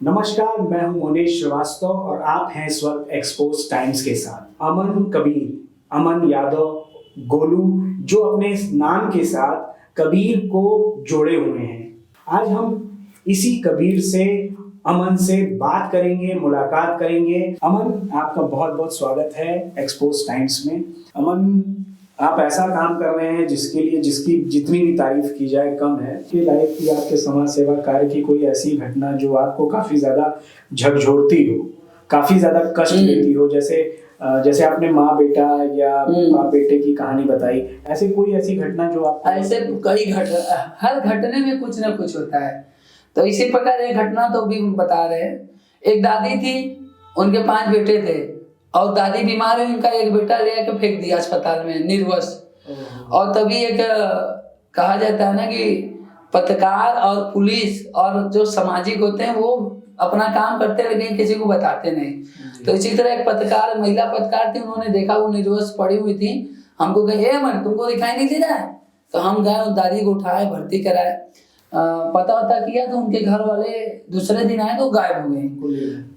नमस्कार, मैं हूं मोनेश श्रीवास्तव और आप हैं इस वक्त एक्सपोज टाइम्स के साथ। अमन कबीर, अमन यादव, गोलू जो अपने नाम के साथ कबीर को जोड़े हुए हैं। आज हम इसी कबीर से, अमन से बात करेंगे, मुलाकात करेंगे। अमन, आपका बहुत बहुत स्वागत है एक्सपोज टाइम्स में। अमन, आप ऐसा काम कर रहे हैं जिसकी जितनी भी तारीफ की जाए कम है। कि लाइफ की, आपके समाज सेवा कार्य की कोई ऐसी घटना जो आपको काफी ज्यादा झकझोरती हो, काफी ज्यादा कष्ट देती हो, जैसे आपने माँ बेटा या बाप बेटे की कहानी बताई, ऐसी घटना जो आप ऐसे कई हर घटने में कुछ ना कुछ होता है। तो इसी प्रकार एक घटना तो भी बता रहे हैं। एक दादी थी, उनके 5 बेटे थे और दादी बीमार हुई, उनका एक बेटा ले आके फेंक दिया अस्पताल में निर्वश। और तभी एक कहा जाता है ना कि पत्रकार और पुलिस और जो सामाजिक होते हैं वो अपना काम करते लेकिन किसी को बताते नहीं। तो इसी तरह एक पत्रकार, महिला पत्रकार थी, उन्होंने देखा वो निर्वश पड़ी हुई थी, हमको कहे ए अमन तुमको दिखाई नहीं दे रहा है? तो हम गए और दादी को उठाए, भर्ती कराए, पता किया तो उनके घर वाले दूसरे दिन आए तो गायब हो गए।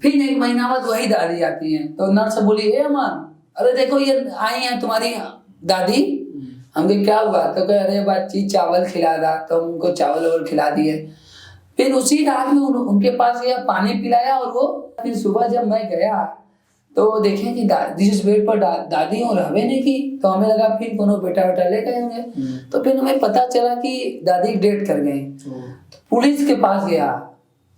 फिर 1 महीना बाद वही दादी आती है तो नर्स बोली ए अमन, अरे देखो ये आई है तुम्हारी दादी। हमको क्या हुआ? तो कहे अरे बच्ची चावल खिला रहा, तो उनको चावल और खिला दिए। फिर उसी रात में उनके पास गया, पानी पिलाया और वो फिर सुबह जब मैं गया तो देखें कि जिस बेड पर दादी और रहवे नहीं की, तो हमें लगा फिर कोनो बेटा ले गए होंगे। तो फिर हमें पता चला कि दादी डेथ कर गई। पुलिस के पास गया,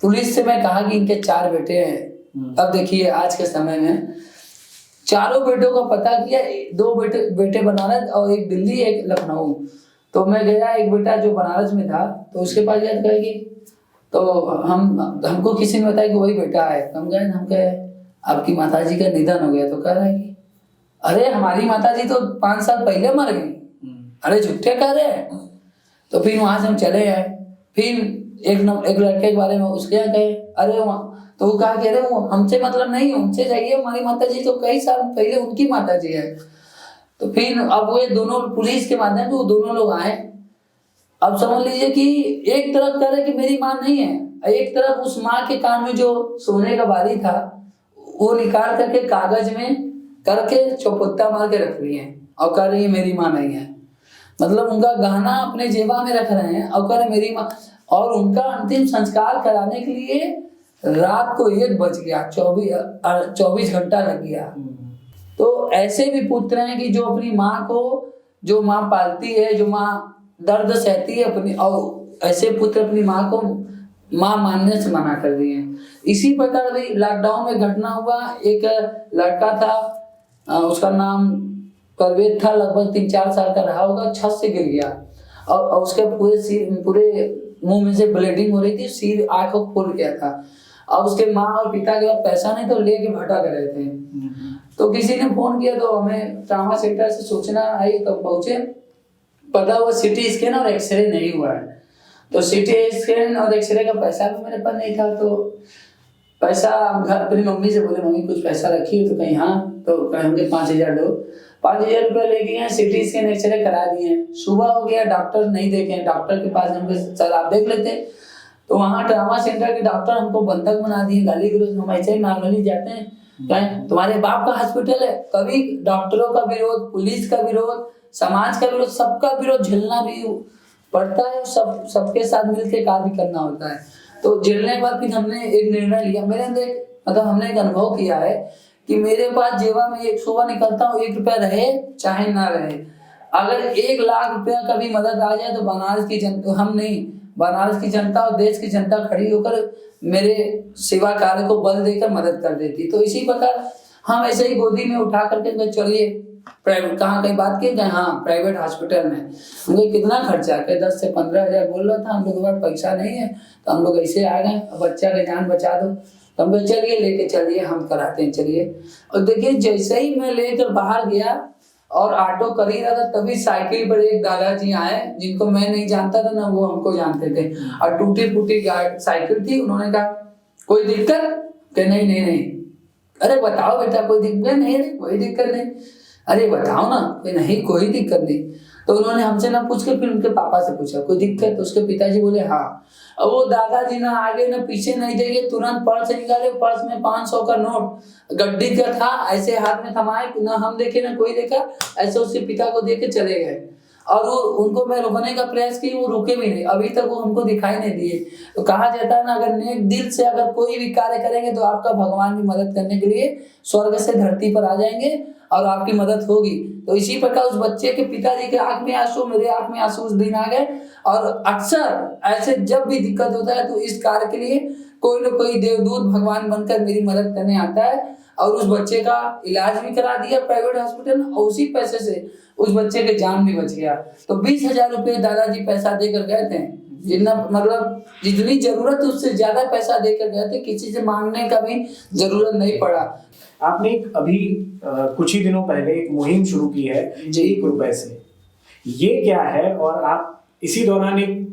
पुलिस से मैं कहा कि इनके 4 बेटे हैं। अब देखिए आज के समय में चारों बेटों का पता किया, 2 बेटे बनारस और एक दिल्ली, एक लखनऊ। तो मैं गया, एक बेटा जो बनारस में था तो उसके पास गया, कहेगी तो हमको किसी ने बताया कि वही बेटा है। हम गए, हम कहे आपकी माताजी का निधन हो गया। तो कह रहा है कि अरे हमारी माताजी तो 5 साल पहले मर गई। अरे झूठे कह रहे हैं। तो फिर वहां से हम चले आए। फिर एक लड़के के बारे में उसके यहाँ कहे, अरे तो वो कहा कि अरे वो हमसे मतलब नहीं, हमसे चाहिए, हमारी माताजी तो कई साल पहले उनकी माताजी है। तो फिर अब वो दोनों पुलिस के माध्यम से वो दोनों लोग आए। अब समझ लीजिए कि एक तरफ कह रहे कि मेरी माँ नहीं है, एक तरफ उस माँ के कान में जो सोने का बाली था वो निकाल करके कागज में करके चौपुत्ता मार के रख लिए और कह रही है मेरी माँ नहीं है। मतलब उनका गहना अपने जेबा में रख रहे हैं और कह रहे मेरी माँ। और उनका अंतिम संस्कार कराने के लिए रात को 1 बज गया, 24 घंटा लग गया। तो ऐसे भी पुत्र हैं कि जो अपनी माँ को, जो माँ पालती है, जो माँ दर्द सहती है अपनी, और ऐसे पुत्र अपनी माँ को माँ मानने से मना कर दिए। इसी प्रकार भी लॉकडाउन में घटना हुआ। एक लड़का था, उसका नाम परवेज था, लगभग 3-4 साल का रहा होगा, छत से गिर गया और उसके पूरे मुंह में से ब्लीडिंग हो रही थी, सिर आंखों खोल गया था। और उसके माँ और पिता के पास पैसा नहीं तो लेके भटक रहे थे। तो किसी ने फोन किया तो हमें ट्रामा सेंटर से सूचना आई, तो पहुंचे, पता हुआ सिटी स्कैन और एक्सरे नहीं हुआ है। तो सिटी स्कैन और एक्सरे का पैसा भी मेरे पास नहीं था। तो पैसा घर अपनी मम्मी से बोले, मम्मी कुछ पैसा रखी हो? तो कहीं हाँ। तो कहेंगे 5000 दो। 5000 रुपया ले गए, सिटी स्कैन एक्सरे करा दिए। सुबह हो गया, डॉक्टर नहीं देखे, डॉक्टर के पास हमको सर आप देख लेते। तो वहाँ ट्रामा सेंटर के डॉक्टर हमको बंधक बना दिए, गाली गलौज। हम ऐसे ही नॉर्मली जाते हैं, कहें तुम्हारे बाप का हॉस्पिटल है। कभी डॉक्टरों का विरोध, पुलिस का विरोध, समाज का विरोध, सबका विरोध झेलना भी पड़ता है। सबके साथ मिलकर कार्य करना होता है। तो झेलने के बाद फिर हमने एक निर्णय लिया। मेरे अंदर मतलब हमने एक अनुभव किया है कि मेरे पास जेबा में एक सुबह निकलता हूँ, 1 रुपया रहे चाहे ना रहे, अगर 1 लाख रुपया कभी मदद आ जाए तो बनारस की जनता, हम नहीं, बनारस की जनता और देश की जनता खड़ी होकर मेरे सेवा कार्य को बल देकर मदद कर देती। तो इसी प्रकार हम ऐसे ही गोदी में उठा करके चलिए प्राइवेट, कहाँ कहीं बात की गए, हाँ प्राइवेट हॉस्पिटल में। हमने कितना खर्चा के 10 से 15 हजार बोल रहा था। हम लोग के पास पैसा नहीं है तो हम लोग ऐसे आ गए, बच्चा का जान बचा दो। तो हम लोग चलिए लेके चलिए, हम कराते हैं, चलिए। और देखिए जैसे ही मैं लेकर बाहर गया और ऑटो कर ही रहा था, तभी साइकिल पर एक दादाजी आए जिनको मैं नहीं जानता था ना वो हमको जानते थे, और टूटी फूटी साइकिल थी। उन्होंने कहा कोई दिक्कत? कि नहीं। अरे बताओ बेटा कोई दिक्कत नहीं? कोई दिक्कत नहीं। अरे बताओ ना। नहीं कोई दिक्कत नहीं। तो उन्होंने हमसे ना पूछ के फिर उनके पापा से पूछा कोई दिक्कत? तो उसके पिताजी बोले हाँ। और वो दादाजी ना आगे ना पीछे नहीं देखे, तुरंत पर्स निकाले, पर्स में 500 का नोट गड्डी का था, ऐसे हाथ में थमाए, ना हम देखे ना कोई देखा, ऐसे उसके पिता को देख के चले गए। और वो उनको मैं रोकने का प्रयास की, वो रुके भी नहीं, अभी तक वो हमको दिखाई नहीं दिए। तो कहा जाता है ना, अगर नेक दिल से अगर कोई भी कार्य करेंगे तो आपका भगवान भी मदद करने के लिए स्वर्ग से धरती पर आ जाएंगे और आपकी मदद होगी। तो इसी प्रकार उस बच्चे के पिताजी के आंख में आंसू, मेरे आंख में आंसू उस दिन आ गए। और अक्सर ऐसे जब भी दिक्कत होता है तो इस कार्य के लिए कोई ना कोई देवदूत भगवान बनकर मेरी मदद करने आता है। और उस बच्चे का इलाज भी करा दिया प्राइवेट हॉस्पिटल, और उसी पैसे से उस बच्चे के जान भी बच गया। तो 20,000 रुपये दादाजी पैसा देकर गए थे, जितना मतलब जितनी जरूरत उससे ज्यादा पैसा देकर गए थे, किसी से मांगने का भी जरूरत नहीं पड़ा। आपने अभी कुछ ही दिनों पहले एक मुहिम शुरू की है ₹1 से, ये क्या है? और आप इसी दौरान एक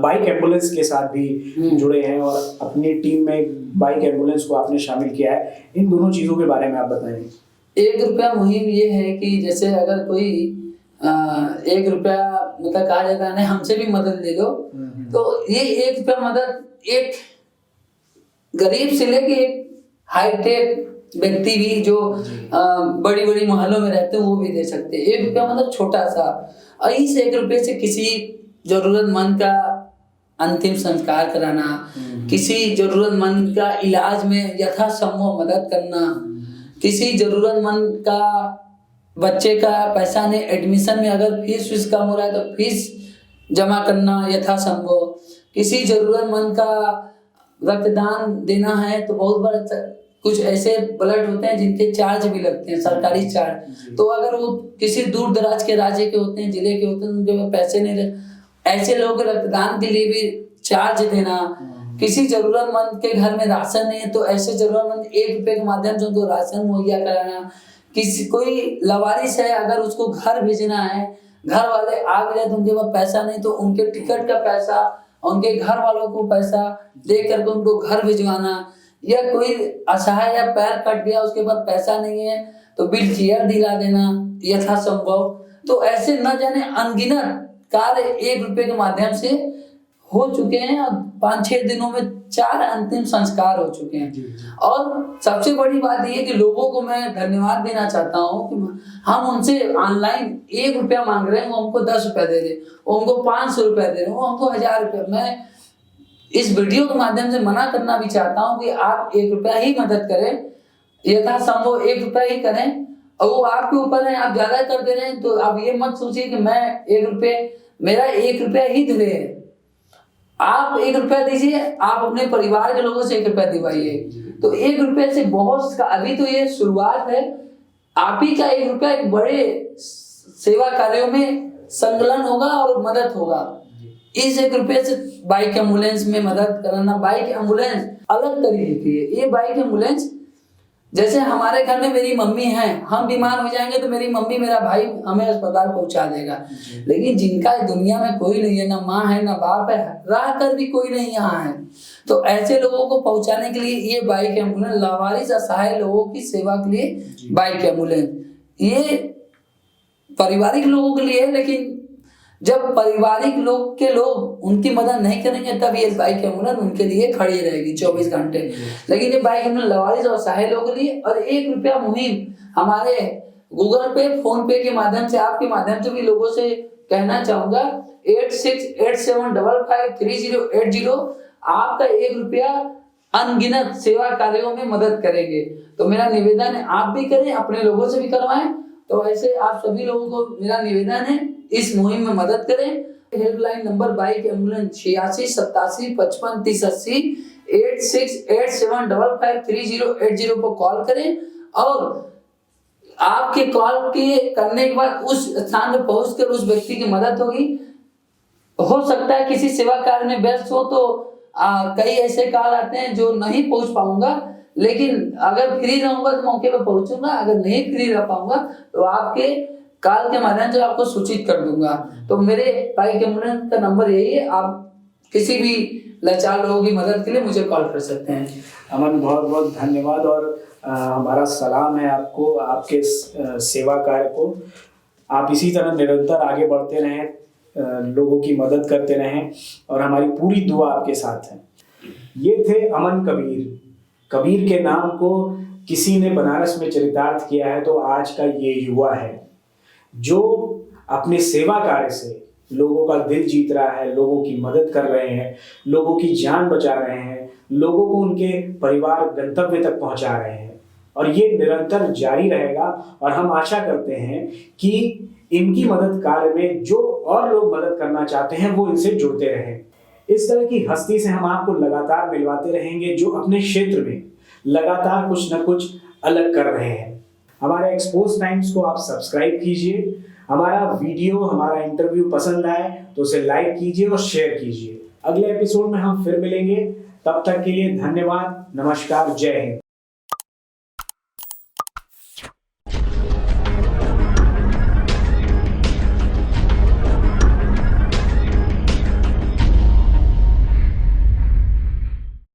बाइक एम्बुलेंस के साथ भी जुड़े हैं और अपनी टीम में बाइक एम्बुलेंस को आपने शामिल किया है, इन दोनों चीजों के बारे में आप बताएं। ₹1 मुहिम ये है कि जैसे अगर कोई ₹1 मतलब कहा जाता है ना, हमसे भी मदद ले लो, तो ये ₹1 मदद एक गरीब से लेके एक हाईटेक व्यक्ति भी जो बड़ी बड़ी मोहल्लों में रहते हैं वो भी दे सकते हैं। ₹1 मतलब छोटा सा, और इस ₹1 से किसी जरूरतमंद का अंतिम संस्कार कराना, किसी जरूरतमंद का इलाज में यथासंभव मदद करना, किसी जरूरतमंद का बच्चे का पैसा नहीं, एडमिशन में अगर फीस कम हो रहा है तो फीस जमा करना यथासंभव, किसी जरूरतमंद का रक्तदान देना है तो बहुत बड़ा कुछ ऐसे ब्लड होते हैं जिनके चार्ज भी लगते हैं, सरकारी चार्ज, तो अगर वो किसी दूर दराज के राज्य के होते हैं, जिले के होते हैं, उनके पास पैसे नहीं रहते, ऐसे लोगों के रक्तदान के लिए भी चार्ज देना। किसी जरूरतमंद के घर में राशन नहीं है तो ऐसे जरूरतमंद ₹1 के माध्यम से उनको राशन मुहैया कराना। किसी कोई लवारिस है, अगर उसको घर भेजना है, घर वाले आ गए तो उनके पास पैसा नहीं, तो उनके टिकट का पैसा, उनके घर वालों को पैसा दे करके उनको घर भिजवाना। या कोई असहाय या पैर कट गया, उसके पास पैसा नहीं है तो व्हील चेयर दिला देना यथासंभव। तो ऐसे न जाने अनगिनत कार्य ₹1 के माध्यम से हो चुके हैं, और 5-6 दिनों में 4 अंतिम संस्कार हो चुके हैं। और सबसे बड़ी बात यह कि लोगों को मैं धन्यवाद देना चाहता हूँ कि हम उनसे ऑनलाइन ₹1 मांग रहे हैं, वो हमको ₹10 दे रहे, वो हमको ₹500 दे रहे, वो हमको ₹1000। मैं इस वीडियो के माध्यम से मना करना भी चाहता हूँ कि आप ₹1 ही मदद करें, यथासंभव ₹1 ही करें, और वो आपके ऊपर है, आप ज्यादा कर दे रहे हैं तो आप ये मत सोचिए कि मैं मेरा ₹1 ही धरे है। आप ₹1 दीजिए, आप अपने परिवार के लोगों से ₹1 दिवाइए। तो ₹1 से बहुत का, अभी तो ये शुरुआत है, आप ही का ₹1 एक बड़े सेवा कार्यों में संकलन होगा और मदद होगा। इस ₹1 से बाइक एम्बुलेंस में मदद कराना। बाइक एम्बुलेंस अलग तरीके की है। ये बाइक एम्बुलेंस जैसे हमारे घर में मेरी मम्मी है, हम बीमार हो जाएंगे तो मेरी मम्मी मेरा भाई हमें अस्पताल पहुंचा देगा, लेकिन जिनका दुनिया में कोई नहीं है, ना माँ है ना बाप है, रह कर भी कोई नहीं यहाँ है, तो ऐसे लोगों को पहुंचाने के लिए ये बाइक एम्बुलेंस, लावारिस असहाय लोगों की सेवा के लिए बाइक एम्बुलेंस, ये पारिवारिक लोगों के लिए है। लेकिन जब पारिवारिक लोग उनकी मदद नहीं करेंगे तब ये बाइक एम्बुलेंस उनके लिए खड़ी रहेगी 24 घंटे। लेकिन ये बाइक एम्बुलेंस लवारिस और असहाय लोगों के लिए। और ₹1 मुहिम हमारे गूगल पे, फोन पे के माध्यम से, आपके माध्यम से भी लोगों से कहना चाहूंगा, 8687553080 आपका ₹1 अनगिनत सेवा कार्यों में मदद करेंगे। तो मेरा निवेदन है आप भी करें, अपने लोगों से भी करवाएं। तो ऐसे आप सभी लोगों को मेरा निवेदन है, इस मुहिम में मदद करें। हेल्पलाइन नंबर बाइक एम्बुलेंस 8687553080 8687553080 पर कॉल करें, और आपके कॉल के करने के बाद उस स्थान पर पहुंचकर उस व्यक्ति की मदद होगी। हो सकता है किसी सेवा कार्य में व्यस्त हो तो कई ऐसे कॉल आते हैं जो नहीं पहुंच पाऊंगा, लेकिन अगर फ्री रहूंगा तो मौके पर पहुंचूंगा, अगर नहीं फ्री रह पाऊंगा तो आपके कॉल के माध्यम से आपको सूचित कर दूंगा। तो मेरे बाइक एम्बुलेंस का नंबर यही है, आप किसी भी लाचार लोगों की मदद के लिए मुझे कॉल कर सकते हैं। अमन, बहुत बहुत धन्यवाद, और हमारा सलाम है आपको, आपके सेवा कार्य को। आप इसी तरह निरंतर आगे बढ़ते रहें, लोगों की मदद करते रहें और हमारी पूरी दुआ आपके साथ है। ये थे अमन कबीर। कबीर के नाम को किसी ने बनारस में चरितार्थ किया है तो आज का ये युवा है जो अपने सेवा कार्य से लोगों का दिल जीत रहा है, लोगों की मदद कर रहे हैं, लोगों की जान बचा रहे हैं, लोगों को उनके परिवार गंतव्य तक पहुंचा रहे हैं और ये निरंतर जारी रहेगा। और हम आशा करते हैं कि इनकी मदद कार्य में जो और लोग मदद करना चाहते हैं वो इनसे जुड़ते रहें। इस तरह की हस्ती से हम आपको लगातार मिलवाते रहेंगे जो अपने क्षेत्र में लगातार कुछ न कुछ अलग कर रहे हैं। हमारे एक्सपोज टाइम्स को आप सब्सक्राइब कीजिए। हमारा वीडियो, हमारा इंटरव्यू पसंद आए तो उसे लाइक कीजिए और शेयर कीजिए। अगले एपिसोड में हम फिर मिलेंगे। तब तक के लिए धन्यवाद, नमस्कार, जय हिंद।